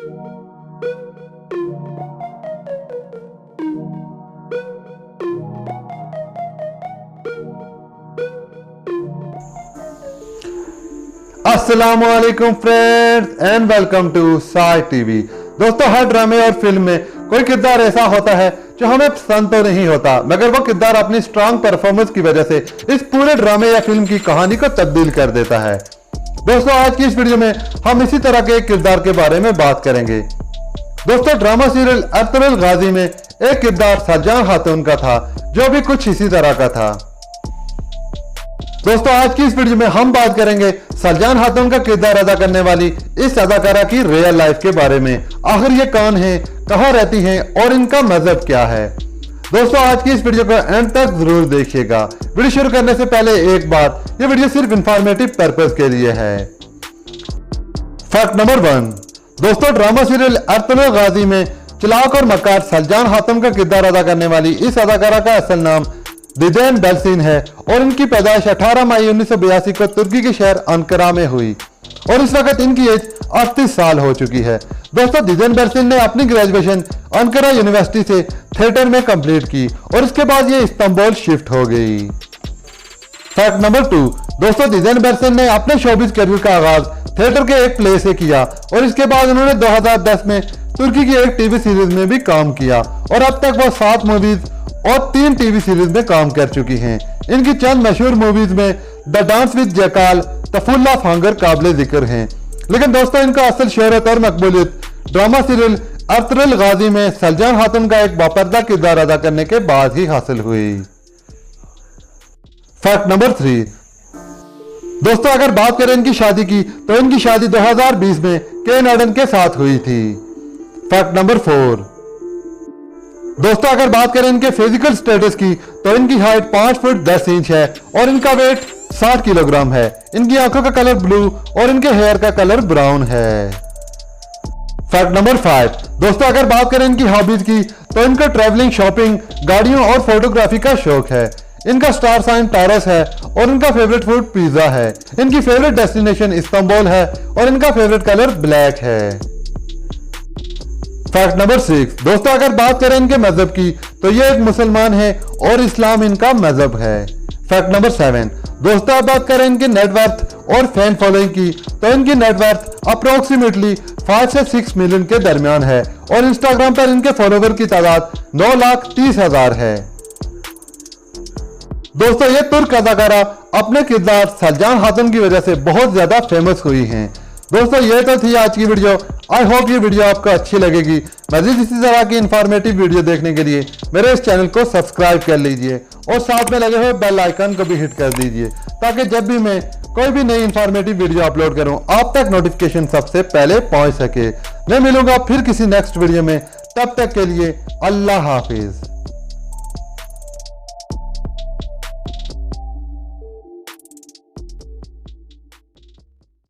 अस्सलामुअलैकुम friends and welcome to Sai TV. दोस्तों, हर ड्रामे और फिल्म में कोई किरदार ऐसा होता है जो हमें पसंद तो नहीं होता, मगर वो किरदार अपनी स्ट्रांग परफॉर्मेंस की वजह से इस पूरे ड्रामे या फिल्म की कहानी को तब्दील कर देता है। दोस्तों, आज की इस वीडियो में हम इसी तरह के एक किरदार के बारे में बात करेंगे। दोस्तों, ड्रामा सीरियल अर्तुगरुल गाजी में एक किरदार सरजान खातून का था जो भी कुछ इसी तरह का था। दोस्तों, आज की इस वीडियो में हम बात करेंगे सरजान खातून का किरदार अदा करने वाली इस अदाकारा की रियल लाइफ के बारे में। आखिर ये कौन है, कहाँ रहती हैं और इनका मजहब क्या है। दोस्तों, आज की इस वीडियो को एंड तक जरूर देखिएगा। वीडियो शुरू करने से पहले एक बात, ये वीडियो सिर्फ इंफॉर्मेटिव पर्पस के लिए है। Fact number 1। दोस्तों, ड्रामा सीरियल अर्तुगरुल गाजी में चालाक और मक्कार सरजान खातून का किरदार अदा करने वाली इस अदाकारा का असल नाम दिजेन बेल्सिन है और इनकी पैदाइश 18 मई 1982 को तुर्की के शहर अंकारा में हुई और इस वक्त इनकी एज 38 साल हो चुकी है। दोस्तों, दिजेन बेल्सिन ने अपनी ग्रेजुएशन अंकारा यूनिवर्सिटी से थिएटर में कंप्लीट की और इसके बाद ये इस्तांबुल शिफ्ट हो गई। Fact number 2। दोस्तों, दिजेन बेल्सिन ने अपने शोबिज करियर का आगाज थिएटर के एक प्ले से किया और इसके बाद उन्होंने 2010 में तुर्की की एक टीवी सीरीज में भी काम किया और अब तक वो 7 मूवीज और 3 टीवी सीरीज में काम कर चुकी हैं। इनकी चंद मशहूर मूवीज में the dance with jackal, the full of hunger काबिले जिक्र हैं। लेकिन दोस्तों, इनका असल शोहरत और मकबूलियत ड्रामा सीरियल अर्तुगरुल गाजी में सरजान खातून का एक बापर्दा किरदार अदा करने के बाद ही हासिल हुई। Fact number 3। दोस्तों, अगर बात करें इनकी शादी की तो इनकी शादी 2020 में केन एडन के साथ हुई थी। Fact number 4। दोस्तों, अगर बात करें इनके फिजिकल स्टेटस की तो इनकी हाइट 5 फुट 10 इंच है और इनका वेट 60 किलोग्राम है। इनकी आंखों का कलर ब्लू और इनके हेयर का कलर ब्राउन है। Fact number 5। दोस्तों, अगर बात करें इनकी हॉबीज की तो इनको ट्रैवलिंग, शॉपिंग, गाड़ियों और फोटोग्राफी का शौक है। इनका स्टार साइन टॉरस है और इनका फेवरेट फूड पिज्जा है। इनकी फेवरेट डेस्टिनेशन इस्तांबुल है और इनका फेवरेट कलर ब्लैक है। Fact number 6। दोस्तों, अगर बात करें इनके मजहब की तो ये एक मुसलमान है और इस्लाम इनका मजहब है। Fact number 7। दोस्तों, अब बात करें इनके नेटवर्थ और फैन फॉलोइंग की तो इनकी नेटवर्थ अप्रोक्सीमेटली 5 से 6 मिलियन के दरमियान है और इंस्टाग्राम पर इनके फॉलोवर की तादाद 9,30,000 है। दोस्तों, ये तुर्क अदाकारा अपने किरदार सरजान खातून की वजह से बहुत ज्यादा फेमस हुई हैं। दोस्तों, ये तो थी आज की वीडियो। आई होप ये वीडियो आपको अच्छी लगेगी। मजीद इसी तरह की इंफॉर्मेटिव वीडियो देखने के लिए मेरे इस चैनल को सब्सक्राइब कर लीजिए और साथ में लगे हुए बेल आइकन को भी हिट कर दीजिए ताकि जब भी मैं कोई भी नई इंफॉर्मेटिव वीडियो अपलोड करूं आप तक नोटिफिकेशन सबसे पहले पहुंच सके। मैं मिलूंगा फिर किसी नेक्स्ट वीडियो में, तब तक के लिए अल्लाह हाफिज।